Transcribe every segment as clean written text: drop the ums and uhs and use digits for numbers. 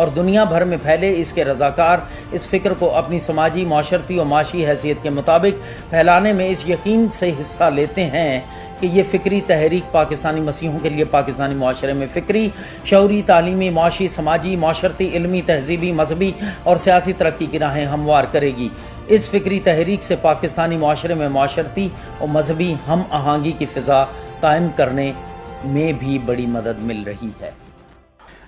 اور دنیا بھر میں پھیلے اس کے رضاکار اس فکر کو اپنی سماجی، معاشرتی اور معاشی حیثیت کے مطابق پھیلانے میں اس یقین سے حصہ لیتے ہیں کہ یہ فکری تحریک پاکستانی مسیحیوں کے لیے پاکستانی معاشرے میں فکری، شعوری، تعلیمی، معاشی، سماجی، معاشرتی، علمی، تہذیبی، مذہبی اور سیاسی ترقی کی راہیں ہموار کرے گی۔ اس فکری تحریک سے پاکستانی معاشرے میں معاشرتی اور مذہبی ہم آہنگی کی فضا قائم کرنے میں بھی بڑی مدد مل رہی ہے۔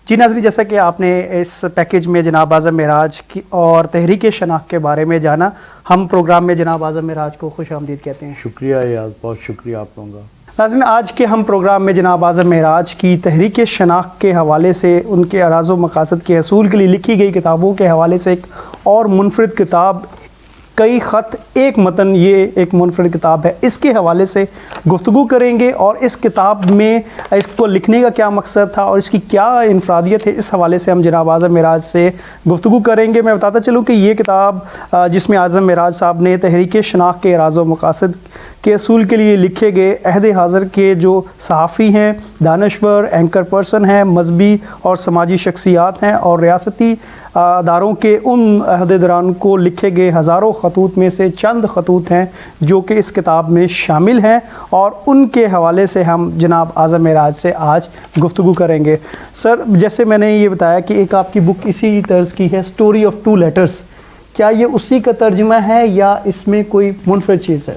جی ناظرین، جیسا کہ آپ نے اس پیکیج میں جناب اعظم معراج کی اور تحریک شناخت کے بارے میں جانا، ہم پروگرام میں جناب اعظم معراج کو خوش آمدید کہتے ہیں۔ شکریہ ایاز، بہت شکریہ آپ لوگوں کا۔ ناظرین، آج کے ہم پروگرام میں جناب اعظم معراج کی تحریک شناخت کے حوالے سے، ان کے اراز و مقاصد کے حصول کے لیے لکھی گئی کتابوں کے حوالے سے ایک اور منفرد کتاب، کئی خط ایک متن، یہ ایک منفرد کتاب ہے، اس کے حوالے سے گفتگو کریں گے، اور اس کتاب میں اس کو لکھنے کا کیا مقصد تھا اور اس کی کیا انفرادیت ہے، اس حوالے سے ہم جناب اعظم معراج سے گفتگو کریں گے۔ میں بتاتا چلوں کہ یہ کتاب جس میں اعظم معراج صاحب نے تحریک شناخت کے اراز و مقاصد کے اصول کے لیے لکھے گئے عہد حاضر کے جو صحافی ہیں، دانشور، اینکر پرسن ہیں، مذہبی اور سماجی شخصیات ہیں، اور ریاستی اداروں کے ان عہدیداران کو لکھے گئے ہزاروں خطوط میں سے چند خطوط ہیں جو کہ اس کتاب میں شامل ہیں، اور ان کے حوالے سے ہم جناب اعظم معراج سے آج گفتگو کریں گے۔ سر، جیسے میں نے یہ بتایا کہ ایک آپ کی بک اسی طرز کی ہے، اسٹوری آف ٹو لیٹرز، کیا یہ اسی کا ترجمہ ہے یا اس میں کوئی منفرد چیز ہے؟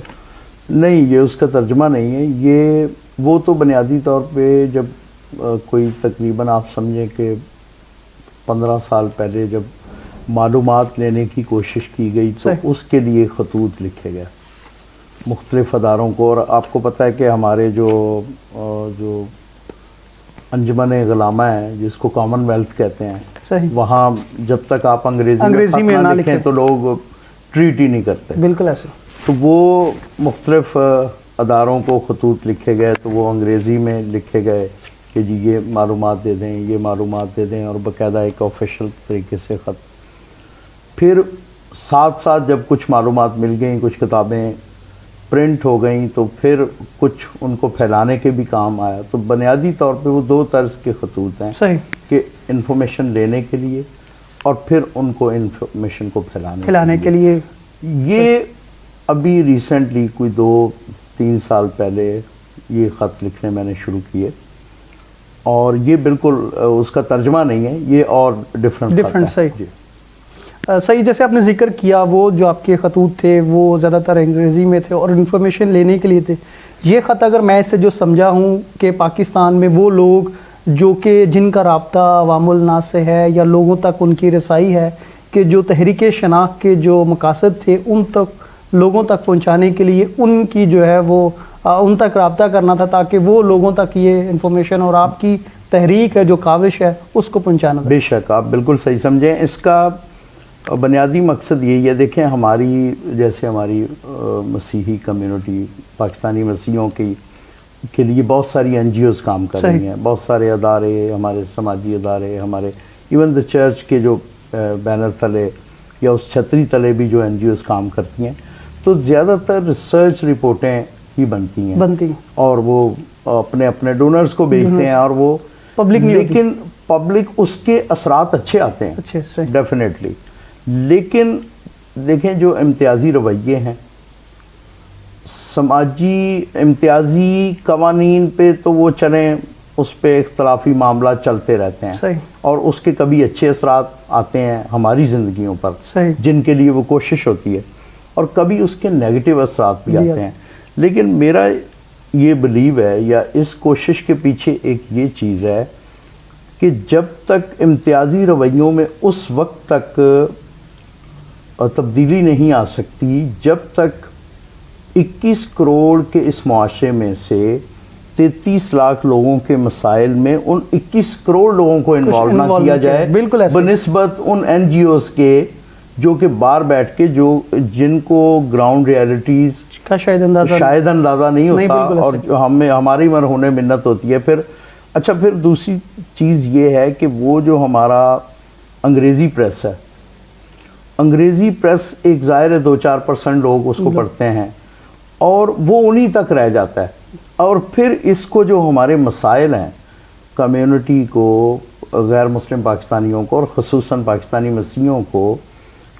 نہیں، یہ اس کا ترجمہ نہیں ہے، یہ وہ تو بنیادی طور پہ جب کوئی تقریباً آپ سمجھیں کہ 15 سال پہلے جب معلومات لینے کی کوشش کی گئی تو اس کے لیے خطوط لکھے گئے مختلف اداروں کو۔ اور آپ کو پتہ ہے کہ ہمارے جو انجمن غلامہ ہے، جس کو کامن ویلتھ کہتے ہیں، وہاں جب تک آپ انگریزی میں نہ لکھیں تو لوگ ٹریٹ ہی نہیں کرتے۔ بالکل ایسے۔ تو وہ مختلف اداروں کو خطوط لکھے گئے، تو وہ انگریزی میں لکھے گئے کہ جی یہ معلومات دے دیں، یہ معلومات دے دیں، اور باقاعدہ ایک آفیشل طریقے سے خط۔ پھر ساتھ ساتھ جب کچھ معلومات مل گئیں، کچھ کتابیں پرنٹ ہو گئیں، تو پھر کچھ ان کو پھیلانے کے بھی کام آیا۔ تو بنیادی طور پہ وہ دو طرز کے خطوط ہیں کہ انفارمیشن لینے کے لیے اور پھر ان کو انفارمیشن کو پھیلانے کے لیے۔ یہ ابھی ریسنٹلی کوئی 2-3 سال پہلے یہ خط لکھنے میں نے شروع کیے، اور یہ بالکل اس کا ترجمہ نہیں ہے، یہ اور ڈیفرنٹ۔ صحیح، جیسے آپ نے ذکر کیا، وہ جو آپ کے خطوط تھے وہ زیادہ تر انگریزی میں تھے اور انفارمیشن لینے کے لیے تھے۔ یہ خط اگر میں اس سے جو سمجھا ہوں کہ پاکستان میں وہ لوگ جو کہ جن کا رابطہ عوام الناس سے ہے یا لوگوں تک ان کی رسائی ہے، کہ جو تحریک شناخت کے جو مقاصد تھے ان تک لوگوں تک پہنچانے کے لیے ان کی جو ہے وہ ان تک رابطہ کرنا تھا، تاکہ وہ لوگوں تک یہ انفارمیشن اور آپ کی تحریک ہے جو کاوش ہے اس کو پہنچانا تھا۔ بے شک، آپ بالکل صحیح سمجھیں۔ اس کا بنیادی مقصد یہی ہے، دیکھیں ہماری جیسے ہماری مسیحی کمیونٹی، پاکستانی مسیحیوں کے لیے بہت ساری NGOs کام کر رہی ہیں، بہت سارے ادارے، ہمارے سماجی ادارے، ہمارے ایون دا چرچ کے جو بینر تلے یا اس چھتری تلے بھی جو NGOs کام کرتی ہیں، تو زیادہ تر ریسرچ رپورٹیں ہی بنتی ہیں اور وہ اپنے اپنے ڈونرز کو بھیجتے ہیں، اور وہ لیکن پبلک اس کے اثرات اچھے آتے ہیں ڈیفینیٹلی۔ لیکن دیکھیں جو امتیازی رویے ہیں، سماجی امتیازی قوانین پہ تو وہ چلیں، اس پہ اختلافی معاملات چلتے رہتے ہیں، اور اس کے کبھی اچھے اثرات آتے ہیں ہماری زندگیوں پر جن کے لیے وہ کوشش ہوتی ہے، اور کبھی اس کے نیگیٹو اثرات بھی آتے ہیں۔ لیکن میرا یہ بلیو ہے، یا اس کوشش کے پیچھے ایک یہ چیز ہے کہ جب تک امتیازی رویوں میں اس وقت تک تبدیلی نہیں آ سکتی جب تک 21 کروڑ کے اس معاشرے میں سے 33 لاکھ لوگوں کے مسائل میں ان 21 کروڑ لوگوں کو انوالو نہ کیا جائے، بنسبت ان NGOs کے جو کہ باہر بیٹھ کے جن کو گراؤنڈ ریالٹیز کا شاید اندازہ نہیں ہوتا، اور ہماری مرہون منت ہوتی ہے۔ پھر دوسری چیز یہ ہے کہ وہ جو ہمارا انگریزی پریس ہے، انگریزی پریس ایک ظاہر ہے 2-4% لوگ اس کو پڑھتے ہیں، اور وہ انہی تک رہ جاتا ہے، اور پھر اس کو جو ہمارے مسائل ہیں کمیونٹی کو، غیر مسلم پاکستانیوں کو اور خصوصاً پاکستانی مسیحیوں کو،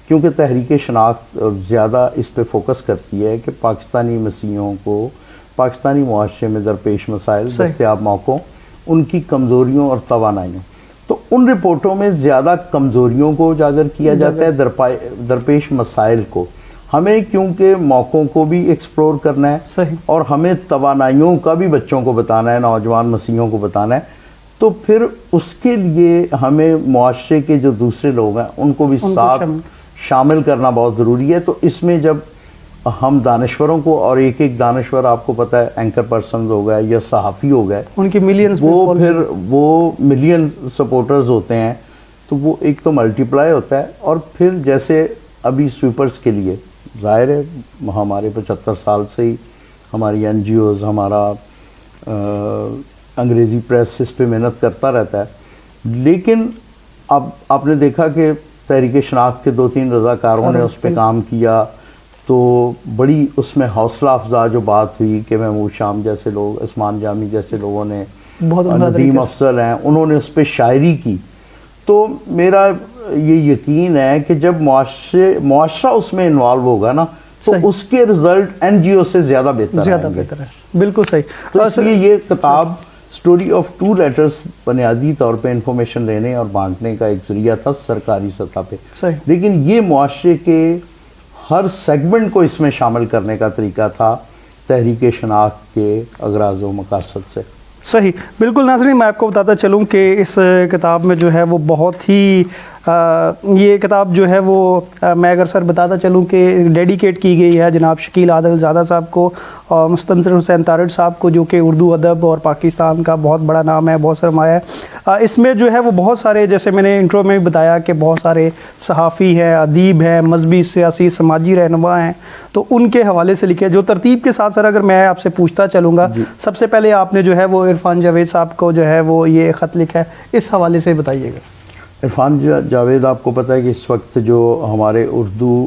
کیونکہ تحریک شناخت زیادہ اس پہ فوکس کرتی ہے کہ پاکستانی مسیحیوں کو پاکستانی معاشرے میں درپیش مسائل، دستیاب موقعوں، ان کی کمزوریوں اور توانائیوں، تو ان رپورٹوں میں زیادہ کمزوریوں کو اجاگر کیا جاتا ہے، درپیش مسائل کو۔ ہمیں کیونکہ موقعوں کو بھی ایکسپلور کرنا ہے اور ہمیں توانائیوں کا بھی بچوں کو بتانا ہے، نوجوان مسیحیوں کو بتانا ہے، تو پھر اس کے لیے ہمیں معاشرے کے جو دوسرے لوگ ہیں ان کو بھی ساتھ شامل کرنا بہت ضروری ہے۔ تو اس میں جب ہم دانشوروں کو، اور ایک ایک دانشور آپ کو پتہ ہے اینکر پرسنز ہو گئے یا صحافی ہو گئے، ان کی ملینز، وہ پھر وہ ملین سپورٹرز ہوتے ہیں، تو وہ ایک تو ملٹی پلائی ہوتا ہے، اور پھر جیسے ابھی سویپرز کے لیے ظاہر ہے ہمارے 75 سال سے ہی ہماری این جی اوز، ہمارا انگریزی پریس اس پہ محنت کرتا رہتا ہے، لیکن اب آپ نے دیکھا کہ تحریک شناخت کے 2-3 رضاکاروں نے اس پہ کام کیا، تو بڑی اس میں حوصلہ افزا جو بات ہوئی کہ محمود شام جیسے لوگ، عثمان جامی جیسے لوگوں نے، ندیم افضل ہیں، انہوں نے اس پہ شاعری کی۔ تو میرا یہ یقین ہے کہ جب معاشرہ اس میں انوالو ہوگا نا، تو اس کے رزلٹ این جی او سے زیادہ بہتر ہے۔ بالکل صحیح۔ تو اس لیے یہ کتاب اسٹوری آف 2 لیٹرز بنیادی طور پہ انفارمیشن لینے اور بانٹنے کا ایک ذریعہ تھا سرکاری سطح پہ، لیکن یہ معاشرے کے ہر سیگمنٹ کو اس میں شامل کرنے کا طریقہ تھا تحریک شناخت کے اغراض و مقاصد سے۔ صحیح، بالکل ناظرین، میں آپ کو بتاتا چلوں کہ اس کتاب میں جو ہے وہ بہت ہی یہ کتاب جو ہے وہ میں اگر سر بتاتا چلوں کہ ڈیڈیکیٹ کی گئی ہے جناب شکیل عادل زادہ صاحب کو اور مستنصر حسین تارڑ صاحب کو، جو کہ اردو ادب اور پاکستان کا بہت بڑا نام ہے، بہت سرمایہ ہے۔ اس میں جو ہے وہ بہت سارے، جیسے میں نے انٹرو میں بتایا کہ بہت سارے صحافی ہیں، ادیب ہیں، مذہبی، سیاسی، سماجی رہنما ہیں، تو ان کے حوالے سے لکھے جو ترتیب کے ساتھ۔ سر اگر میں آپ سے پوچھتا چلوں گا، سب سے پہلے آپ نے جو ہے وہ عرفان جاوید صاحب کو جو ہے وہ یہ خط لکھا ہے، اس حوالے سے بتائیے گا۔ عرفان جاوید آپ کو پتہ ہے کہ اس وقت جو ہمارے اردو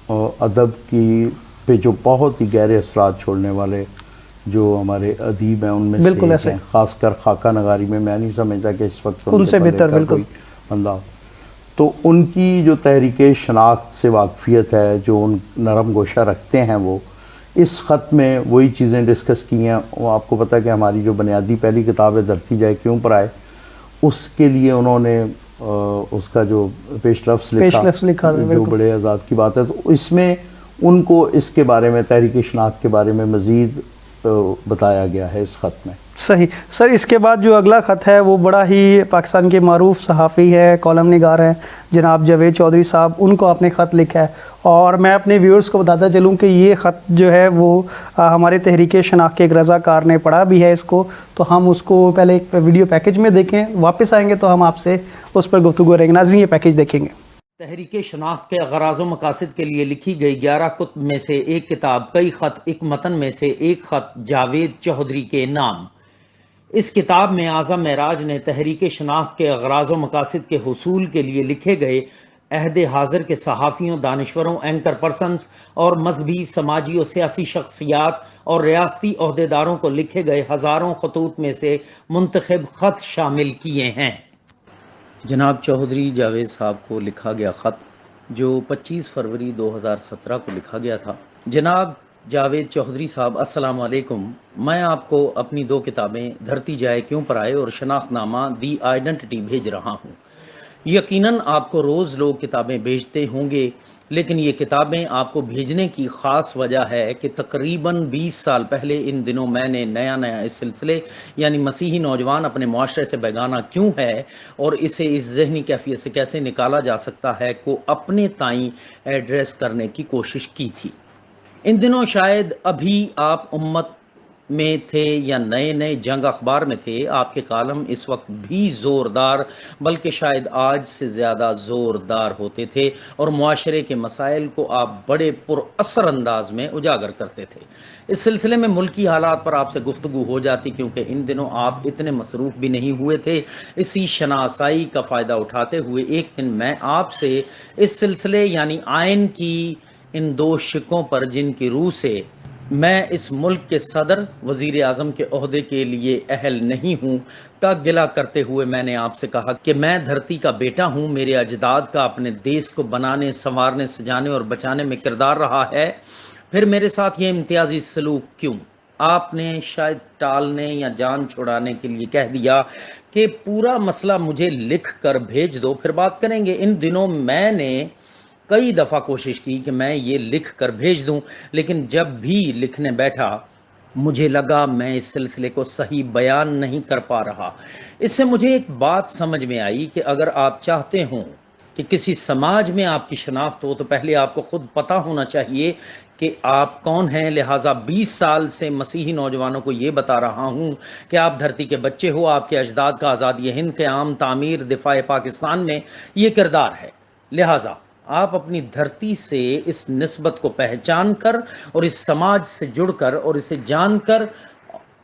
ادب کی پہ جو بہت ہی گہرے اثرات چھوڑنے والے جو ہمارے ادیب ہیں ان میں سے ہیں، خاص کر خاکہ نگاری میں نہیں سمجھتا کہ اس وقت ان سے بہتر بالکل بندہ، تو ان کی جو تحریک شناخت سے واقفیت ہے، جو ان نرم گوشہ رکھتے ہیں، وہ اس خط میں وہی چیزیں ڈسکس کی ہیں۔ وہ آپ کو پتہ ہے کہ ہماری جو بنیادی پہلی کتاب ہے دھرتی جائے کیوں پر آئے، اس کے لیے انہوں نے اس کا جو پیش لفظ لکھا جو بڑے اعزاز کی بات ہے، تو اس میں ان کو اس کے بارے میں، تحریک شناخت کے بارے میں مزید بتایا گیا ہے اس خط میں۔ صحیح سر، اس کے بعد جو اگلا خط ہے وہ بڑا ہی پاکستان کے معروف صحافی ہے، کالم نگار ہیں جناب جاوید چودھری صاحب، ان کو آپ نے خط لکھا ہے، اور میں اپنے ویورز کو بتاتا چلوں کہ یہ خط جو ہے وہ ہمارے تحریک شناخت کے ایک رضاکار نے پڑھا بھی ہے اس کو، تو ہم اس کو پہلے ایک ویڈیو پیکج میں دیکھیں، واپس آئیں گے تو ہم آپ سے اس پر گفتگو کریں گے۔ ناظرین یہ پیکج دیکھیں گے۔ تحریک شناخت کے اغراض و مقاصد کے لیے لکھی گئی 11 کتب میں سے ایک کتاب، کئی خط ایک متن میں سے ایک خط، جاوید چودھری کے نام۔ اس کتاب میں اعظم معراج نے تحریک شناخت کے اغراض و مقاصد کے حصول کے لیے لکھے گئے عہد حاضر کے صحافیوں، دانشوروں، اینکر پرسنز اور مذہبی، سماجی اور سیاسی شخصیات اور ریاستی عہدیداروں کو لکھے گئے ہزاروں خطوط میں سے منتخب خط شامل کیے ہیں۔ جناب چودھری جاوید صاحب کو لکھا گیا خط جو 25 فروری 2017 کو لکھا گیا تھا۔ جناب جاوید چودھری صاحب، السلام علیکم۔ میں آپ کو اپنی 2 کتابیں دھرتی جائے کیوں پر آئے اور شناخت نامہ دی آئیڈینٹی بھیج رہا ہوں۔ یقیناً آپ کو روز لوگ کتابیں بھیجتے ہوں گے، لیکن یہ کتابیں آپ کو بھیجنے کی خاص وجہ ہے کہ تقریباً 20 سال پہلے ان دنوں میں نے نیا اس سلسلے یعنی مسیحی نوجوان اپنے معاشرے سے بیگانہ کیوں ہے اور اسے اس ذہنی کیفیت سے کیسے نکالا جا سکتا ہے کو اپنے تائیں ایڈریس کرنے کی کوشش کی تھی۔ ان دنوں شاید ابھی آپ امت میں تھے یا نئے جنگ اخبار میں تھے، آپ کے کالم اس وقت بھی زوردار بلکہ شاید آج سے زیادہ زوردار ہوتے تھے اور معاشرے کے مسائل کو آپ بڑے پر اثر انداز میں اجاگر کرتے تھے۔ اس سلسلے میں ملکی حالات پر آپ سے گفتگو ہو جاتی، کیونکہ ان دنوں آپ اتنے مصروف بھی نہیں ہوئے تھے۔ اسی شناسائی کا فائدہ اٹھاتے ہوئے ایک دن میں آپ سے اس سلسلے یعنی آئین کی ان 2 شقوں پر جن کی روح سے میں اس ملک کے صدر وزیر اعظم کے عہدے کے لیے اہل نہیں ہوں کا گلہ کرتے ہوئے میں نے آپ سے کہا کہ میں دھرتی کا بیٹا ہوں، میرے اجداد کا اپنے دیش کو بنانے، سنوارنے، سجانے اور بچانے میں کردار رہا ہے، پھر میرے ساتھ یہ امتیازی سلوک کیوں؟ آپ نے شاید ٹالنے یا جان چھڑانے کے لیے کہہ دیا کہ پورا مسئلہ مجھے لکھ کر بھیج دو، پھر بات کریں گے۔ ان دنوں میں نے کئی دفعہ کوشش کی کہ میں یہ لکھ کر بھیج دوں، لیکن جب بھی لکھنے بیٹھا مجھے لگا میں اس سلسلے کو صحیح بیان نہیں کر پا رہا۔ اس سے مجھے ایک بات سمجھ میں آئی کہ اگر آپ چاہتے ہوں کہ کسی سماج میں آپ کی شناخت ہو تو پہلے آپ کو خود پتہ ہونا چاہیے کہ آپ کون ہیں۔ لہٰذا 20 سال سے مسیحی نوجوانوں کو یہ بتا رہا ہوں کہ آپ دھرتی کے بچے ہو، آپ کے اجداد کا آزادی ہند قیام، تعمیر، دفاع پاکستان میں یہ کردار ہے۔ لہٰذا آپ اپنی دھرتی سے اس نسبت کو پہچان کر اور اس سماج سے جڑ کر اور اسے جان کر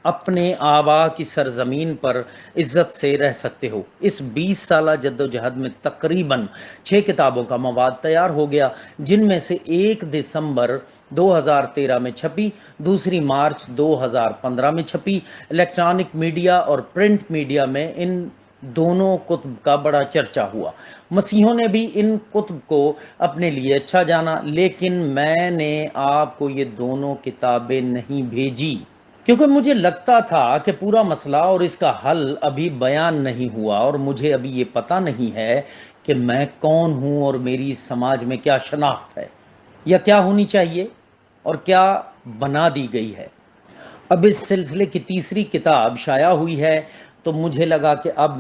اپنے آبا کی سرزمین پر عزت سے رہ سکتے ہو۔ اس 20 سالہ جدوجہد میں تقریباً 6 کتابوں کا مواد تیار ہو گیا، جن میں سے ایک دسمبر 2013 میں چھپی، دوسری مارچ 2015 میں چھپی۔ الیکٹرانک میڈیا اور پرنٹ میڈیا میں ان دونوں کتب کا بڑا چرچا ہوا۔ مسیحوں نے بھی ان کتب کو اپنے لیے اچھا جانا، لیکن میں نے آپ کو یہ دونوں کتابیں نہیں بھیجی کیونکہ مجھے لگتا تھا کہ پورا مسئلہ اور اس کا حل ابھی بیان نہیں ہوا، اور مجھے ابھی یہ پتہ نہیں ہے کہ میں کون ہوں اور میری سماج میں کیا شناخت ہے، یا کیا ہونی چاہیے اور کیا بنا دی گئی ہے۔ اب اس سلسلے کی تیسری کتاب شائع ہوئی ہے تو مجھے لگا کہ اب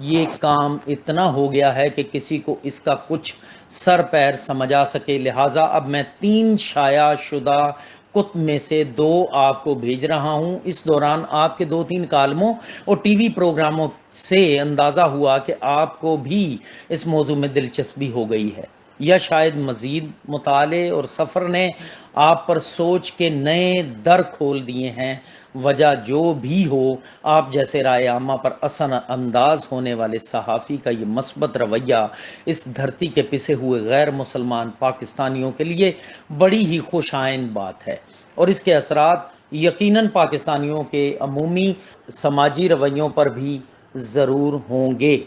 یہ کام اتنا ہو گیا ہے کہ کسی کو اس کا کچھ سر پیر سمجھ آ سکے، لہٰذا اب میں 3 شائع شدہ کتب میں سے 2 آپ کو بھیج رہا ہوں۔ اس دوران آپ کے 2-3 کالموں اور ٹی وی پروگراموں سے اندازہ ہوا کہ آپ کو بھی اس موضوع میں دلچسپی ہو گئی ہے، یا شاید مزید مطالعے اور سفر نے آپ پر سوچ کے نئے در کھول دیے ہیں۔ وجہ جو بھی ہو، آپ جیسے رائے عامہ پر اثر انداز ہونے والے صحافی کا یہ مثبت رویہ اس دھرتی کے پسے ہوئے غیر مسلمان پاکستانیوں کے لیے بڑی ہی خوش آئند بات ہے، اور اس کے اثرات یقیناً پاکستانیوں کے عمومی سماجی رویوں پر بھی ضرور ہوں گے۔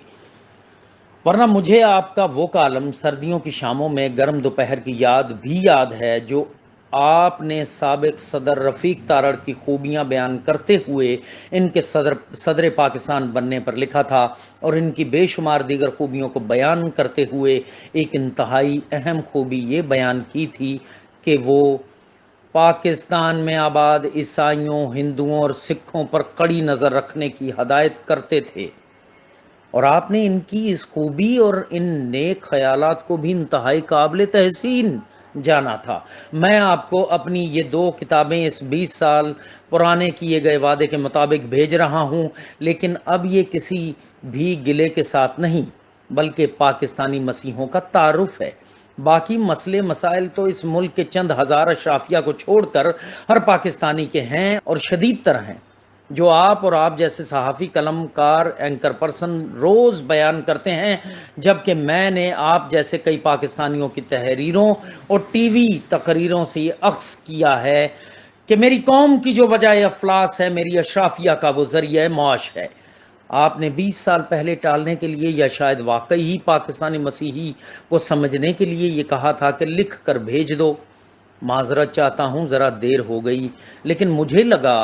ورنہ مجھے آپ کا وہ کالم سردیوں کی شاموں میں گرم دوپہر کی یاد بھی یاد ہے جو آپ نے سابق صدر رفیق تارڑ کی خوبیاں بیان کرتے ہوئے ان کے صدر پاکستان بننے پر لکھا تھا، اور ان کی بے شمار دیگر خوبیوں کو بیان کرتے ہوئے ایک انتہائی اہم خوبی یہ بیان کی تھی کہ وہ پاکستان میں آباد عیسائیوں، ہندوؤں اور سکھوں پر کڑی نظر رکھنے کی ہدایت کرتے تھے، اور آپ نے ان کی اس خوبی اور ان نیک خیالات کو بھی انتہائی قابل تحسین جانا تھا۔ میں آپ کو اپنی یہ 2 کتابیں اس 20 سال پرانے کیے گئے وعدے کے مطابق بھیج رہا ہوں، لیکن اب یہ کسی بھی گلے کے ساتھ نہیں بلکہ پاکستانی مسیحوں کا تعارف ہے۔ باقی مسئلے مسائل تو اس ملک کے چند ہزار اشرافیہ کو چھوڑ کر ہر پاکستانی کے ہیں اور شدید تر ہیں، جو آپ اور آپ جیسے صحافی، قلم کار، اینکر پرسن روز بیان کرتے ہیں، جبکہ میں نے آپ جیسے کئی پاکستانیوں کی تحریروں اور ٹی وی تقریروں سے یہ اخذ کیا ہے کہ میری قوم کی جو وجہ افلاس ہے، میری اشرافیہ کا وہ ذریعہ معاش ہے۔ آپ نے 20 سال پہلے ٹالنے کے لیے یا شاید واقعی ہی پاکستانی مسیحی کو سمجھنے کے لیے یہ کہا تھا کہ لکھ کر بھیج دو۔ معذرت چاہتا ہوں، ذرا دیر ہو گئی، لیکن مجھے لگا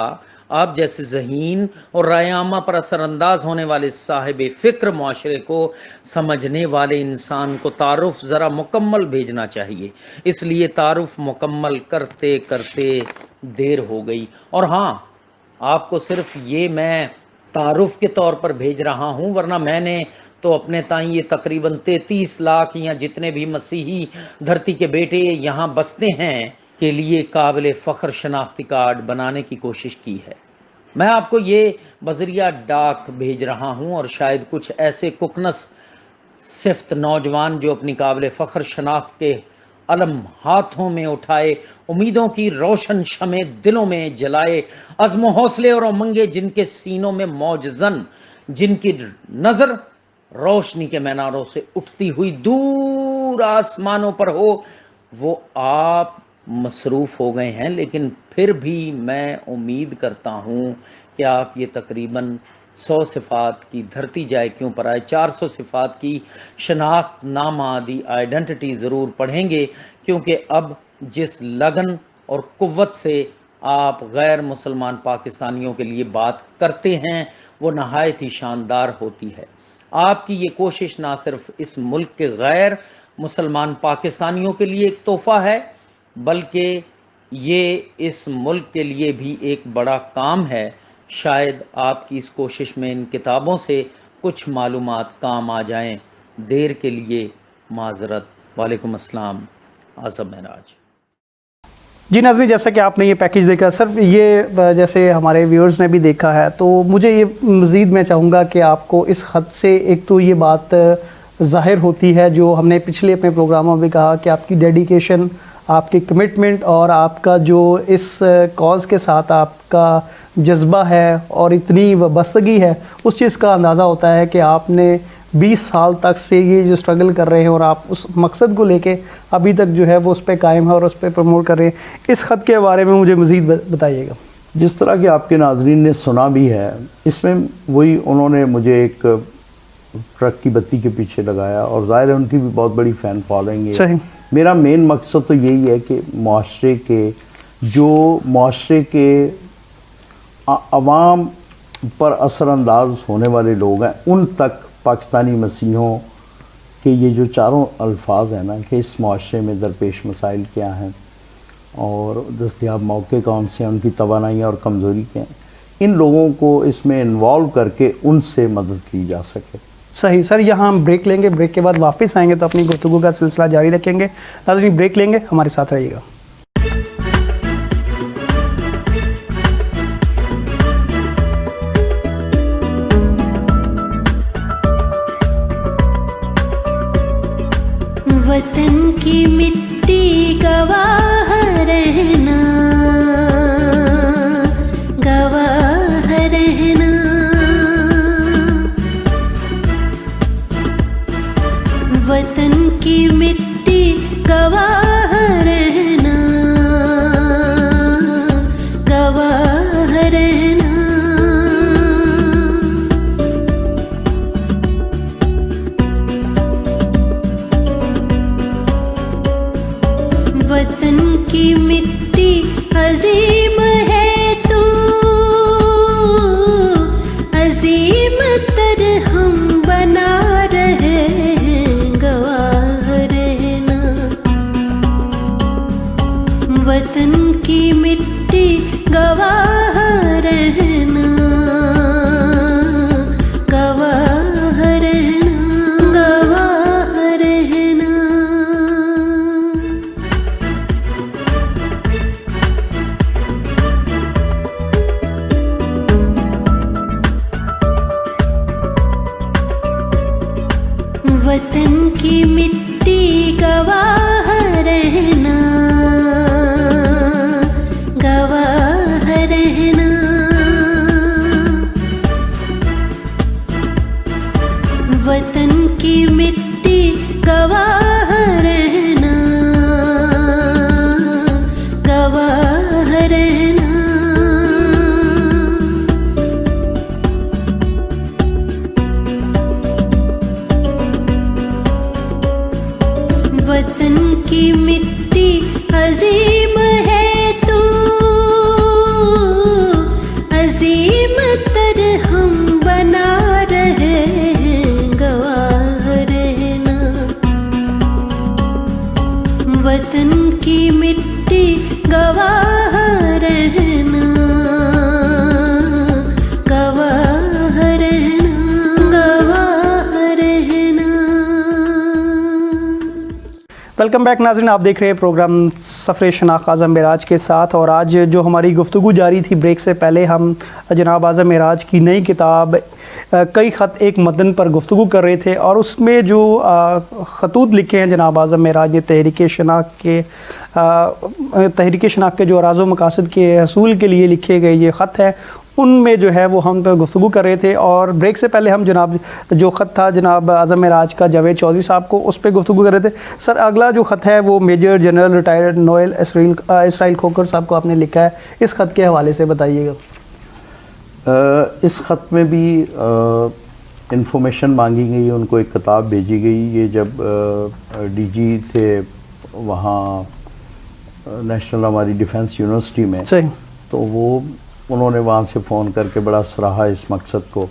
آپ جیسے ذہین اور رائے عامہ پر اثر انداز ہونے والے صاحب فکر معاشرے کو سمجھنے والے انسان کو تعارف ذرا مکمل بھیجنا چاہیے، اس لیے تعارف مکمل کرتے کرتے دیر ہو گئی۔ اور ہاں، آپ کو صرف یہ میں تعارف کے طور پر بھیج رہا ہوں، ورنہ میں نے تو اپنے تائیں یہ تقریباً 33 لاکھ یا جتنے بھی مسیحی دھرتی کے بیٹے یہاں بستے ہیں کے لیے قابل فخر شناختی کارڈ بنانے کی کوشش کی ہے۔ میں آپ کو یہ بذریعہ ڈاک بھیج رہا ہوں، اور شاید کچھ ایسے ککنس صفت نوجوان جو اپنی قابل فخر شناخت کے علم ہاتھوں میں اٹھائے، امیدوں کی روشن شمع دلوں میں جلائے، عزم و حوصلے اور امنگیں جن کے سینوں میں موج زن، جن کی نظر روشنی کے میناروں سے اٹھتی ہوئی دور آسمانوں پر ہو، وہ آپ مصروف ہو گئے ہیں، لیکن پھر بھی میں امید کرتا ہوں کہ آپ یہ تقریباً 100 صفات کی دھرتی جائے کیوں پر آئے 400 صفات کی شناخت نامہ دی آئیڈنٹی ضرور پڑھیں گے، کیونکہ اب جس لگن اور قوت سے آپ غیر مسلمان پاکستانیوں کے لیے بات کرتے ہیں وہ نہایت ہی شاندار ہوتی ہے۔ آپ کی یہ کوشش نہ صرف اس ملک کے غیر مسلمان پاکستانیوں کے لیے ایک تحفہ ہے، بلکہ یہ اس ملک کے لیے بھی ایک بڑا کام ہے۔ شاید آپ کی اس کوشش میں ان کتابوں سے کچھ معلومات کام آ جائیں۔ دیر کے لیے معذرت۔ وعلیکم السلام۔ اعظم معراج۔ جی ناظرین، جیسا کہ آپ نے یہ پیکیج دیکھا سر، یہ جیسے ہمارے ویورز نے بھی دیکھا ہے، تو مجھے یہ مزید میں چاہوں گا کہ آپ کو اس خط سے ایک تو یہ بات ظاہر ہوتی ہے جو ہم نے پچھلے اپنے پروگراموں میں کہا کہ آپ کی ڈیڈیکیشن، آپ کی کمٹمنٹ اور آپ کا جو اس کاز کے ساتھ آپ کا جذبہ ہے اور اتنی وابستگی ہے، اس چیز کا اندازہ ہوتا ہے کہ آپ نے 20 سال تک سے یہ جو سٹرگل کر رہے ہیں اور آپ اس مقصد کو لے کے ابھی تک جو ہے وہ اس پہ قائم ہے اور اس پہ پروموٹ کر رہے ہیں۔ اس خط کے بارے میں مجھے مزید بتائیے گا۔ جس طرح کہ آپ کے ناظرین نے سنا بھی ہے، اس میں وہی انہوں نے مجھے ایک ٹرک کی بتی کے پیچھے لگایا اور ظاہر ہے ان کی بھی بہت بڑی فین فالوئنگ ہے۔ صحیح۔ میرا مین مقصد تو یہی ہے کہ معاشرے کے عوام پر اثر انداز ہونے والے لوگ ہیں، ان تک پاکستانی مسیحوں کے یہ جو چاروں الفاظ ہیں نا کہ اس معاشرے میں درپیش مسائل کیا ہیں اور دستیاب موقع کون سے ہیں، ان کی توانائی اور کمزوری کیا ہیں، ان لوگوں کو اس میں انوالو کر کے ان سے مدد کی جا سکے۔ صحیح سر، یہاں ہم بریک لیں گے، بریک کے بعد واپس آئیں گے تو اپنی گفتگو کا سلسلہ جاری رکھیں گے۔ ناظرین بریک لیں گے، ہمارے ساتھ رہیے گا۔ وطن کی مٹی گواہ رہنا، گواہ رہنا، وطن کی مٹی گواہ رہنا، گواہ رہنا، وطن کی مٹی عظیم ہے تو عظیم تر ہم بنا رہے ہیں، گواہ رہنا، وطن کی مٹی گواہ رہنا، گواہ رہنا، گواہ رہنا۔ وطن کی مٹی گواہ رہنا، گواہ رہنا، وطن کی مٹی گواہ رہنا، گواہ رہنا، وطن کی مٹی عظیم ہے تو عظیم تر ہم بنا رہے ہیں، گواہ رہنا، وطن کی مٹی گواہ رہنا، گواہ رہنا، گواہ رہنا۔ ویلکم بیک ناظرین، آپ دیکھ رہے ہیں پروگرام سفر شناخت اعظم معراج کے ساتھ، اور آج جو ہماری گفتگو جاری تھی بریک سے پہلے، ہم جناب اعظم معراج کی نئی کتاب کئی خط ایک متن پر گفتگو کر رہے تھے، اور اس میں جو خطوط لکھے ہیں جناب اعظم معراج نے تحریک شناخت کے جو اراز و مقاصد کے حصول کے لیے لکھے گئے یہ خط ہے، ان میں جو ہے وہ ہم گفتگو کر رہے تھے. اور بریک سے پہلے ہم جناب جو خط تھا جناب اعظم معراج کا جاوید چودھری صاحب کو, اس پہ گفتگو کر رہے تھے. سر اگلا جو خط ہے وہ میجر جنرل ریٹائرڈ نوئل اسرائیل کھوکھر صاحب کو آپ نے لکھا ہے, اس خط کے حوالے سے بتائیے گا. اس خط میں بھی انفارمیشن مانگی گئی, ان کو ایک کتاب بھیجی گئی. یہ جب ڈی جی تھے وہاں نیشنل ہماری ڈیفنس یونیورسٹی میں, صحیح, تو وہ انہوں نے وہاں سے فون کر کے بڑا سراہا اس مقصد کو,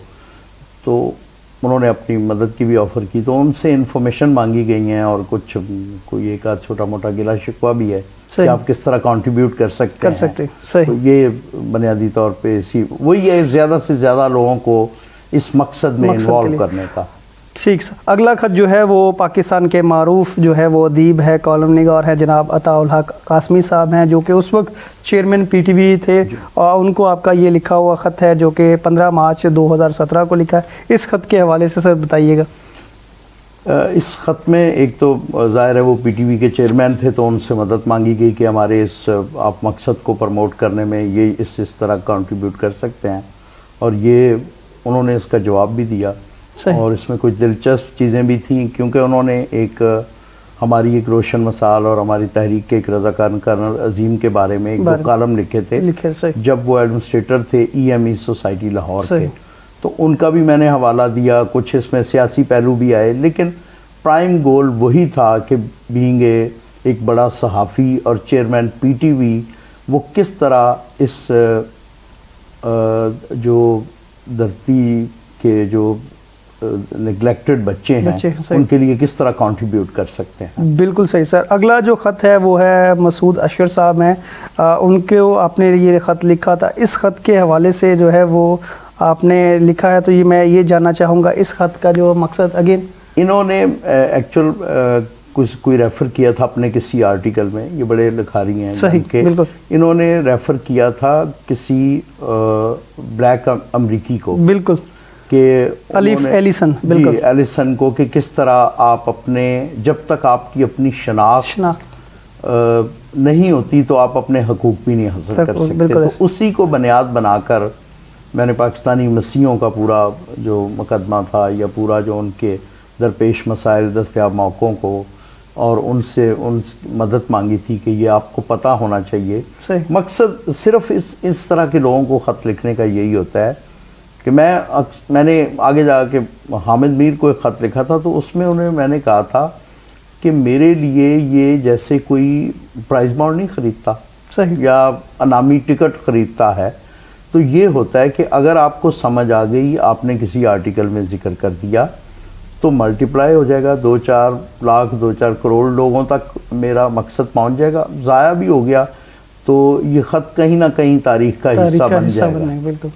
تو انہوں نے اپنی مدد کی بھی آفر کی. تو ان سے انفارمیشن مانگی گئی ہیں اور کچھ کوئی ایک آدھ چھوٹا موٹا گلا شکوہ بھی ہے کہ آپ کس طرح کنٹریبیوٹ کر سکتے ہیں. تو یہ بنیادی طور پہ اسی وہی ہے زیادہ سے زیادہ لوگوں کو اس مقصد میں انوالو کرنے کا. ٹھیک سر. اگلا خط جو ہے وہ پاکستان کے معروف جو ہے وہ ادیب ہے, کالم نگار ہے جناب عطاء الحق قاسمی صاحب ہیں, جو کہ اس وقت چیئرمین پی ٹی وی تھے, اور ان کو آپ کا یہ لکھا ہوا خط ہے جو کہ 15 مارچ 2017 کو لکھا ہے. اس خط کے حوالے سے سر بتائیے گا. اس خط میں ایک تو ظاہر ہے وہ پی ٹی وی کے چیئرمین تھے, تو ان سے مدد مانگی گئی کہ ہمارے اس آپ مقصد کو پروموٹ کرنے میں یہ اس طرح کنٹریبیوٹ کر سکتے ہیں, اور یہ انہوں نے اس کا جواب بھی دیا. اور اس میں کچھ دلچسپ چیزیں بھی تھیں, کیونکہ انہوں نے ایک ہماری ایک روشن مثال اور ہماری تحریک کے ایک رضاکار کرنل عظیم کے بارے میں ایک 2 کالم لکھے تھے جب وہ ایڈمنسٹریٹر تھے E M E society Lahore کے. تو ان کا بھی میں نے حوالہ دیا. کچھ اس میں سیاسی پہلو بھی آئے, لیکن پرائم گول وہی تھا کہ بینگ ایک بڑا صحافی اور چیئرمین پی ٹی وی, وہ کس طرح اس جو دھرتی کے جو نگلیکٹڈ بچے ہیں ان کے لیے کس طرح کنٹریبیوٹ کر سکتے ہیں. بالکل صحیح سر. اگلا جو خط ہے وہ ہے مسعود اشر صاحب ہیں, ان کو آپ نے یہ خط لکھا تھا. اس خط کے حوالے سے جو ہے وہ آپ نے لکھا ہے, تو یہ میں یہ جاننا چاہوں گا اس خط کا جو مقصد. اگین انہوں نے ایکچول کوئی ریفر کیا تھا اپنے کسی آرٹیکل میں, یہ بڑے لکھاری ہیں کہ انہوں نے ریفر کیا تھا کسی بلیک امریکی کو, بالکل کہ ایلیسن, بالکل ایلیسن کو, کہ کس طرح آپ اپنے جب تک آپ کی اپنی شناخت نہیں ہوتی تو آپ اپنے حقوق بھی نہیں حاصل کر سکتے. تو اسی کو بنیاد بنا کر میں نے پاکستانی مسیحوں کا پورا جو مقدمہ تھا یا پورا جو ان کے درپیش مسائل دستیاب موقعوں کو اور ان سے مدد مانگی تھی کہ یہ آپ کو پتہ ہونا چاہیے. مقصد صرف اس طرح کے لوگوں کو خط لکھنے کا یہی ہوتا ہے کہ میں نے آگے جا کے حامد میر کو ایک خط لکھا تھا, تو اس میں میں نے کہا تھا کہ میرے لیے یہ جیسے کوئی پرائز بانڈ نہیں خریدتا یا انعامی ٹکٹ خریدتا ہے. تو یہ ہوتا ہے کہ اگر آپ کو سمجھ آ گئی, آپ نے کسی آرٹیکل میں ذکر کر دیا, تو ملٹیپلائی ہو جائے گا, 2-4 لاکھ 2-4 کروڑ لوگوں تک میرا مقصد پہنچ جائے گا. ضائع بھی ہو گیا تو یہ خط کہیں نہ کہیں تاریخ کا حصہ بن جائے گا.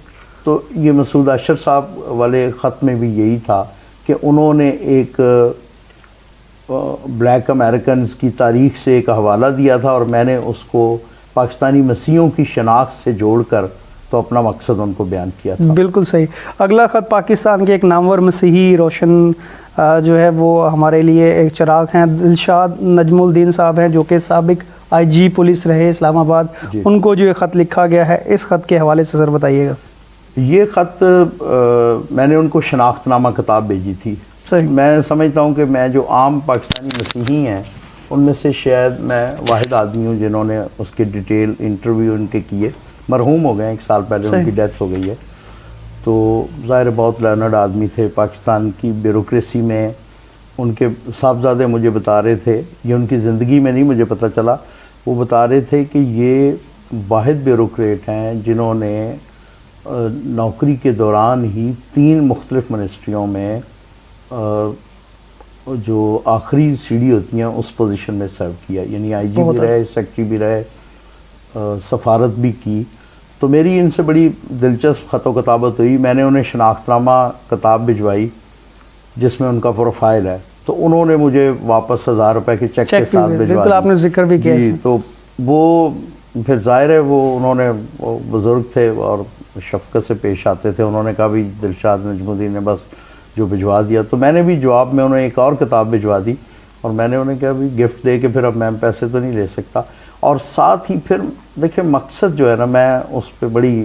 تو یہ مسعود اشر صاحب والے خط میں بھی یہی تھا کہ انہوں نے ایک بلیک امریکنز کی تاریخ سے ایک حوالہ دیا تھا, اور میں نے اس کو پاکستانی مسیحوں کی شناخت سے جوڑ کر تو اپنا مقصد ان کو بیان کیا تھا. بالکل صحیح. اگلا خط پاکستان کے ایک نامور مسیحی روشن جو ہے وہ ہمارے لیے ایک چراغ ہیں, دلشاد نجم الدین صاحب ہیں, جو کہ سابق آئی جی پولیس رہے اسلام آباد. ان کو جو یہ خط لکھا گیا ہے, اس خط کے حوالے سے سر بتائیے گا. یہ خط میں نے ان کو شناخت نامہ کتاب بھیجی تھی. میں سمجھتا ہوں کہ میں جو عام پاکستانی مسیحی ہیں ان میں سے شاید میں واحد آدمی ہوں جنہوں نے اس کے ڈیٹیل انٹرویو ان کے کیے. مرحوم ہو گئے, 1 سال پہلے ان کی ڈیتھ ہو گئی ہے. تو ظاہر بہت لرنڈ آدمی تھے. پاکستان کی بیوروکریسی میں ان کے صاحبزادے مجھے بتا رہے تھے, یہ ان کی زندگی میں نہیں مجھے پتہ چلا, وہ بتا رہے تھے کہ یہ واحد بیوروکریٹ ہیں جنہوں نے نوکری کے دوران ہی 3 مختلف منسٹریوں میں جو آخری سیڑھی ہوتی ہیں اس پوزیشن میں سرو کیا. یعنی آئی جی بھی رہے, سیکٹری بھی رہے, سفارت بھی کی. تو میری ان سے بڑی دلچسپ خط و کتابت ہوئی. میں نے انہیں شناخت نامہ کتاب بھجوائی جس میں ان کا پروفائل ہے. تو انہوں نے مجھے واپس 1000 روپے کے چیک کے ساتھ بھجوا دیا. آپ نے ذکر بھی کیا. تو وہ پھر ظاہر ہے وہ انہوں نے بزرگ تھے اور شفقت سے پیش آتے تھے. انہوں نے کہا بھی دلشاد نجم الدین نے بس جو بھجوا دیا. تو میں نے بھی جواب میں انہیں ایک اور کتاب بھجوا دی, اور میں نے انہیں کہا بھی گفٹ دے کے پھر اب میں پیسے تو نہیں لے سکتا. اور ساتھ ہی پھر دیکھیں مقصد جو ہے نا, میں اس پہ بڑی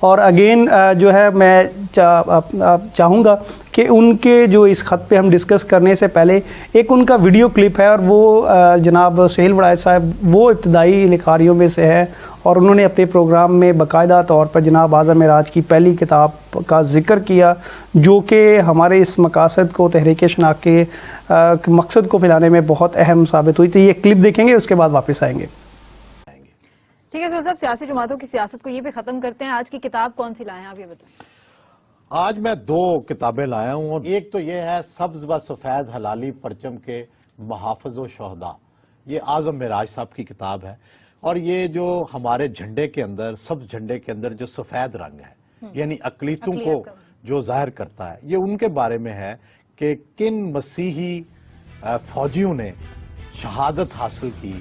اور اگین جو ہے میں چاہوں گا کہ ان کے جو اس خط پہ ہم ڈسکس کرنے سے پہلے ایک ان کا ویڈیو کلپ ہے، اور وہ جناب سہیل وڑائچ صاحب وہ ابتدائی لکھاریوں میں سے ہے، اور انہوں نے اپنے پروگرام میں باقاعدہ طور پر جناب اعظم معراج کی پہلی کتاب کا ذکر کیا، جو کہ ہمارے اس مقاصد کو، تحریک شناخت کے مقصد کو پھیلانے میں بہت اہم ثابت ہوئی تھی۔ یہ کلپ دیکھیں گے، اس کے بعد واپس آئیں گے۔ ٹھیک ہے سہیل صاحب، سیاسی جماعتوں کی سیاست کو یہ بھی ختم کرتے ہیں۔ آج کی کتاب کون سی لائے ہیں آپ یہ بتائیں؟ آج میں 2 کتابیں لایا ہوں، اور ایک تو یہ ہے سبز و سفید ہلالی پرچم کے محافظ و شہداء، یہ اعظم معراج صاحب کی کتاب ہے، اور یہ جو ہمارے جھنڈے کے اندر، سبز جھنڈے کے اندر جو سفید رنگ ہے، یعنی اقلیتوں کو جو ظاہر کرتا ہے، یہ ان کے بارے میں ہے کہ کن مسیحی فوجیوں نے شہادت حاصل کی،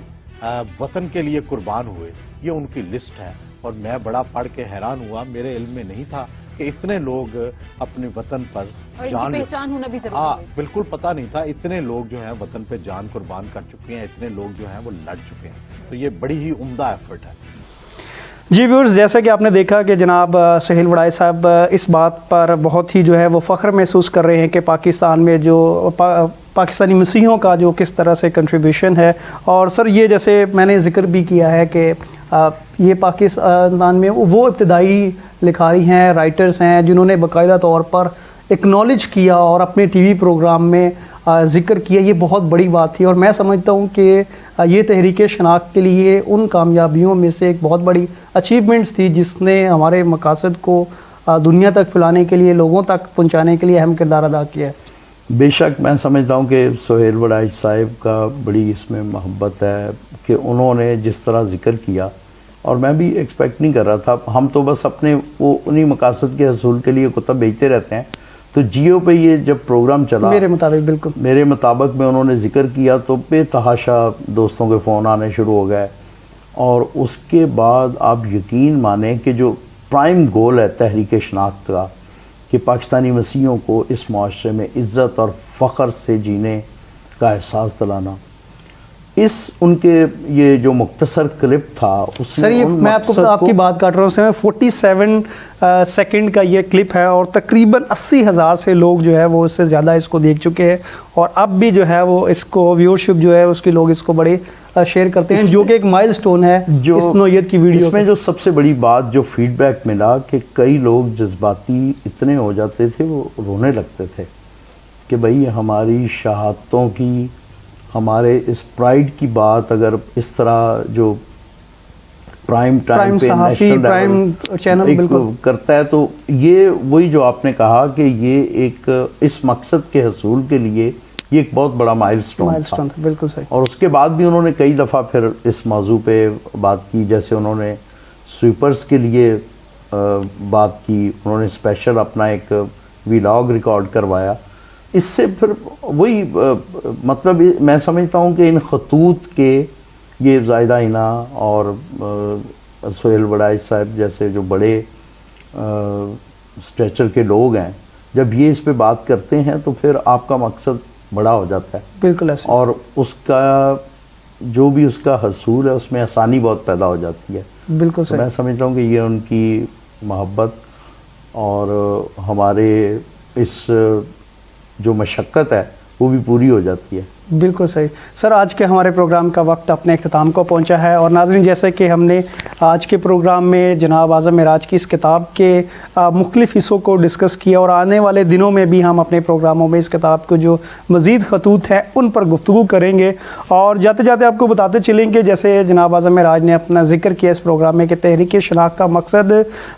وطن کے لیے قربان ہوئے، یہ ان کی لسٹ ہے۔ اور میں بڑا پڑھ کے حیران ہوا، میرے علم میں نہیں تھا کہ اتنے لوگ اپنے وطن پر جان، پہچان ہونا بھی ضروری ہے، بالکل پتہ نہیں تھا، اتنے لوگ جو ہیں وطن پہ جان قربان کر چکے ہیں، اتنے لوگ جو ہیں وہ لڑ چکے ہیں، تو یہ بڑی ہی عمدہ ایفرٹ ہے۔ جی ویورز، جیسا کہ آپ نے دیکھا کہ جناب سہیل وڑائچ صاحب اس بات پر بہت ہی جو ہے وہ فخر محسوس کر رہے ہیں کہ پاکستان میں جو پاکستانی مسیحیوں کا جو کس طرح سے کنٹریبیوشن ہے، اور سر یہ جیسے میں نے ذکر بھی کیا ہے کہ یہ پاکستان میں وہ ابتدائی لکھاری ہیں، رائٹرز ہیں، جنہوں نے باقاعدہ طور پر اکنالج کیا اور اپنے ٹی وی پروگرام میں ذکر کیا، یہ بہت بڑی بات تھی، اور میں سمجھتا ہوں کہ یہ تحریک شناخت کے لیے ان کامیابیوں میں سے ایک بہت بڑی اچیومنٹس تھی، جس نے ہمارے مقاصد کو دنیا تک پھیلانے کے لیے، لوگوں تک پہنچانے کے لیے اہم کردار ادا کیا ہے۔ بے شک میں سمجھتا ہوں کہ سہیل وڑائچ صاحب کا بڑی اس میں محبت ہے کہ انہوں نے جس طرح ذکر کیا، اور میں بھی ایکسپیکٹ نہیں کر رہا تھا، ہم تو بس اپنے وہ انہی مقاصد کے حصول کے لیے کتب بھیجتے رہتے ہیں، تو جیو پہ یہ جب پروگرام چلا میرے مطابق بالکل میرے مطابق میں انہوں نے ذکر کیا تو بے تحاشا دوستوں کے فون آنے شروع ہو گئے، اور اس کے بعد آپ یقین مانیں کہ جو پرائم گول ہے تحریک شناخت کا کہ پاکستانی مسیحیوں کو اس معاشرے میں عزت اور فخر سے جینے کا احساس دلانا، اس ان کے یہ جو مختصر کلپ تھا اس سر، یہ میں آپ کی بات کاٹ رہا ہوں سر، 47 سیکنڈ کا یہ کلپ ہے، اور تقریباً 80,000 سے لوگ جو ہے وہ اس سے زیادہ اس کو دیکھ چکے ہیں، اور اب بھی جو ہے وہ اس کو ویورشپ جو ہے اس کی لوگ اس کو بڑے شیئر کرتے ہیں، جو کہ ایک مائل سٹون ہے اس نوعیت کی ویڈیو۔ اس میں جو سب سے بڑی بات جو فیڈ بیک ملا کہ کئی لوگ جذباتی اتنے ہو جاتے تھے، وہ رونے لگتے تھے کہ بھئی ہماری شہادتوں کی، ہمارے اس پرائیڈ کی بات اگر اس طرح جو پرائم ٹائم پہ نیشنل چینل کرتا ہے، تو یہ وہی جو آپ نے کہا کہ یہ ایک اس مقصد کے حصول کے لیے یہ ایک بہت بڑا مائل سٹون تھا، بالکل صحیح۔ اور اس کے بعد بھی انہوں نے کئی دفعہ پھر اس موضوع پہ بات کی، جیسے انہوں نے سویپرز کے لیے بات کی، انہوں نے اسپیشل اپنا ایک ویلاگ ریکارڈ کروایا۔ اس سے پھر وہی مطلب میں سمجھتا ہوں کہ ان خطوط کے یہ زائدہ اینا اور سہیل وڑائچ صاحب جیسے جو بڑے اسٹیچر کے لوگ ہیں، جب یہ اس پہ بات کرتے ہیں تو پھر آپ کا مقصد بڑا ہو جاتا ہے، بالکل ایسا، اور اس کا جو بھی اس کا حصول ہے اس میں آسانی بہت پیدا ہو جاتی ہے۔ بالکل صحیح۔ میں سمجھتا ہوں کہ یہ ان کی محبت اور ہمارے اس جو مشقت ہے وہ بھی پوری ہو جاتی ہے۔ بالکل صحیح سر، آج کے ہمارے پروگرام کا وقت اپنے اختتام کو پہنچا ہے، اور ناظرین جیسے کہ ہم نے آج کے پروگرام میں جناب اعظم معراج کی اس کتاب کے مختلف حصوں کو ڈسکس کیا، اور آنے والے دنوں میں بھی ہم اپنے پروگراموں میں اس کتاب کو جو مزید خطوط ہیں ان پر گفتگو کریں گے، اور جاتے جاتے آپ کو بتاتے چلیں کہ جیسے جناب اعظم معراج نے اپنا ذکر کیا اس پروگرام میں کہ تحریک شناخت کا مقصد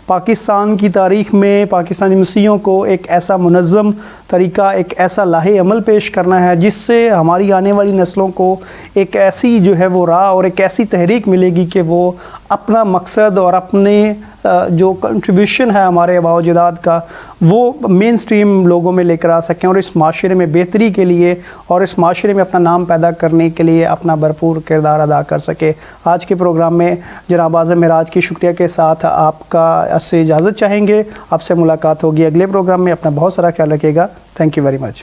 پاکستان کی تاریخ میں پاکستانی مسیحیوں کو ایک ایسا منظم طریقہ، ایک ایسا لاہے عمل پیش کرنا ہے جس سے ہماری آنے والی نسلوں کو ایک ایسی جو ہے وہ راہ اور ایک ایسی تحریک ملے گی کہ وہ اپنا مقصد اور اپنے جو کنٹریبیوشن ہے ہمارے آباء و اجداد کا، وہ مین سٹریم لوگوں میں لے کر آ سکیں، اور اس معاشرے میں بہتری کے لیے اور اس معاشرے میں اپنا نام پیدا کرنے کے لیے اپنا بھرپور کردار ادا کر سکے۔ آج کے پروگرام میں جناب اعظم معراج کی شکریہ کے ساتھ آپ کا سے اجازت چاہیں گے، آپ سے ملاقات ہوگی اگلے پروگرام میں۔ اپنا بہت سارا خیال رکھیے گا۔ Thank you very much.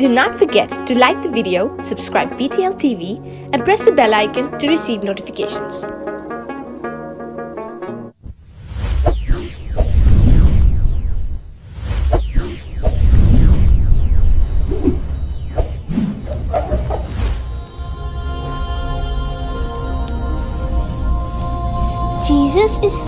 Do not forget to like the video, subscribe BTL TV and press the bell icon to receive notifications. Jesus is